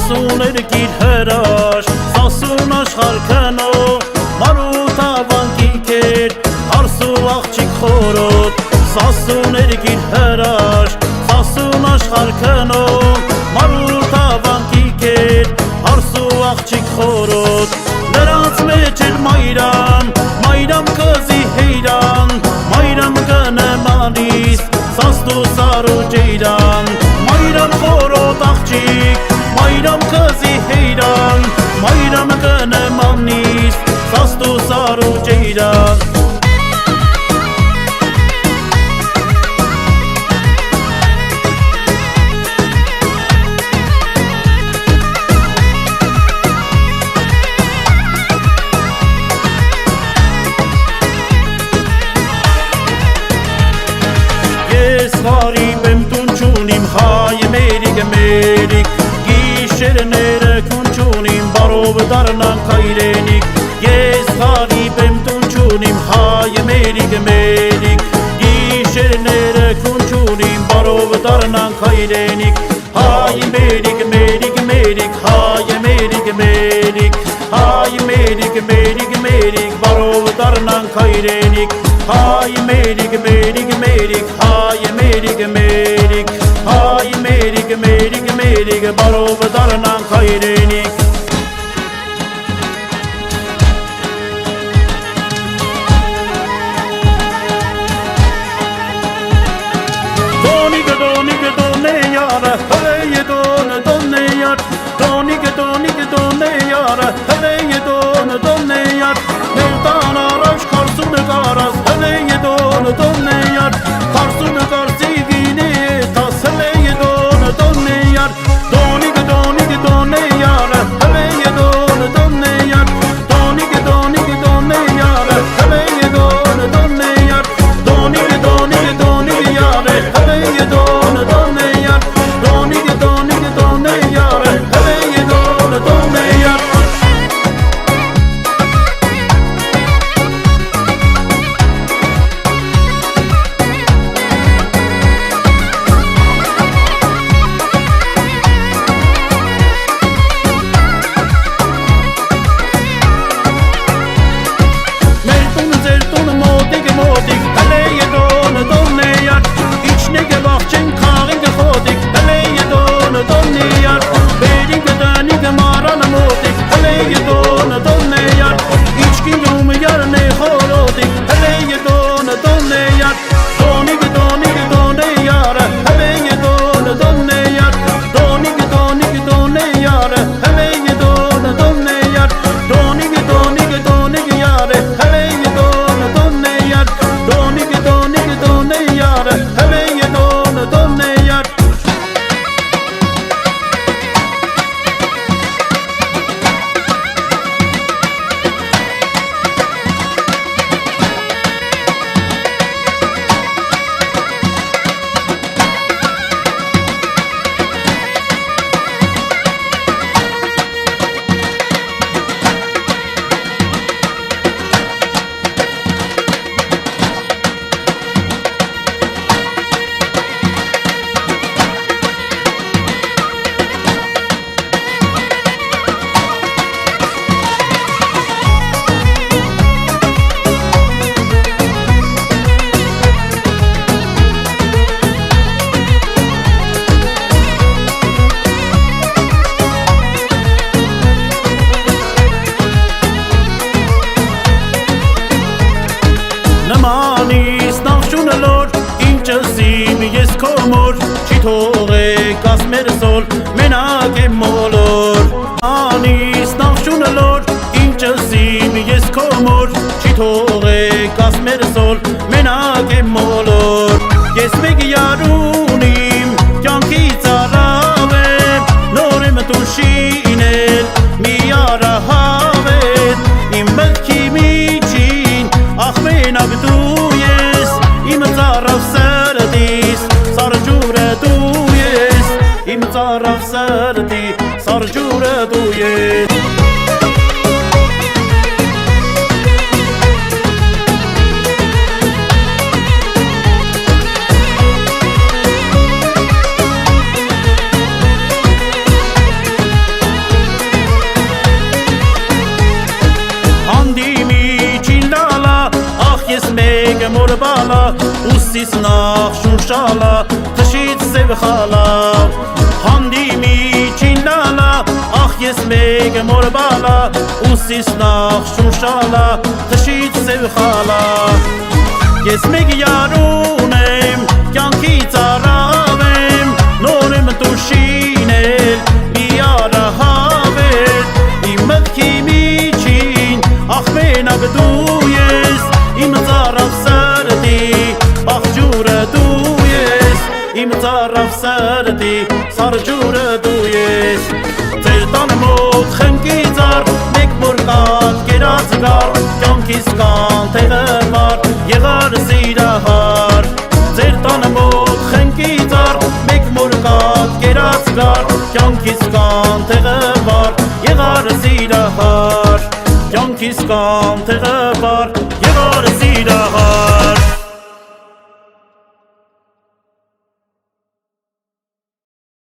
Սասուն երկիր հրաշ, սասուն աշխարհ քնող, մարութ ավանքի կեր, հարսու աղջիկ խորոտ։ Սասուն երկիր հրաշ, սասուն աշխարհ քնող, մարութ ավանքի կեր, հարսու աղջիկ խորոտ։ Նրանց մեջ էր մայրամ, մայրամ կզի հեյրան, մայրամ կնեմանիս, սաստու սարու ջեյրան, մայրամ խորոտ աղջիկ, մայրամ կզի հեյրան, մայրամ կնեմանիս, սաստու սարու ջեյրան։ Հարիբ եմ տուն չունիմ, հայ մերիք մերիք, գիշերները քուն չունիմ, բարով դառնանք հայրենիք։ Ես հարիբ եմ տուն չունիմ, հայ մերիք մերիք, գիշերները քուն չունիմ, բարով դառնանք հայրենիք։ Հայ մերիք մերիք մերիք, հայ մերիք մերիք, հայ մերիք մերիք մերիք, բարով դառնանք հայրենիք։ Հայ մերիք մերիք մերիք, հայ մերիք մերիք, հայ մերիք մերիք մերիք, բարով դառնանք հայրենիք։ Դոնիկ դոնիկ դոնե յարը, հլեյ դոնե յար, դոնիկ դոնիկ դոնե յարը, հլեյ դոնե յար, մեր տան առաջ քարսունը կարած, հլեյ դոնե յար, քարսունը կարծի գինի տաս, հլեյ դոնե յար, դոնիկ դոնիկ դոնե յարը, հլեյ դոնե յար, դոնիկ դոնիկ դոնե յարը, հլեյ դոնե յար, դոնիկ դոնիկ դոնե յարը, հլեյ դոնե յար, դոնիկ դոնիկ դոնե յարը, հլեյ դոնե յար։ Նմանիս նախշունը լոր, ինչըսիմ ես քո մոր, չի թողեք ասմեր զոր, մենակ եմ մոլոր։ Նմանիս նախշունը լոր, ինչըսիմ ես քո մոր, չի թողեք ասմեր զոր, մենակ եմ մոլոր։ Ես մեկ յարունիմ, կյանքից առավ եմ, նոր եմ տուն շինել, մի արահավետ, իմ մտքի միջին, ախմենակ դու ես, իմ ծառավ սրտիս, սարջուրը դու ես, իմ ծառավ սրտի, սարջուրը դու ես։ ուսիս նախ շունշալա թշից սև խալա հանդի միջինալա ախ ես մեկ մորբալա ուսիս նախ շունշալա թշից սև խալա ես մեկ յարուն եմ կյանքի ծարավ եմ նոր եմ տուշինել միարա հավեր իմ մտքի միջին ախ մենակ դու ես իմ ծարավ սրտի աղջուրը դու ես իմ ծարավ սրտի սարջուրը դու ես ձեր տան մոտ խնկի ծար մեկ որ կան կերած գար կյանքիս կան տեղը մար եղար սիրահար ձեր տան մոտ խնկի ծար մեկ որ կան կերած գար կյանքիս կան տեղը մար եղար սիրահար կյանքիս կան տեղը մար եղար սիրահար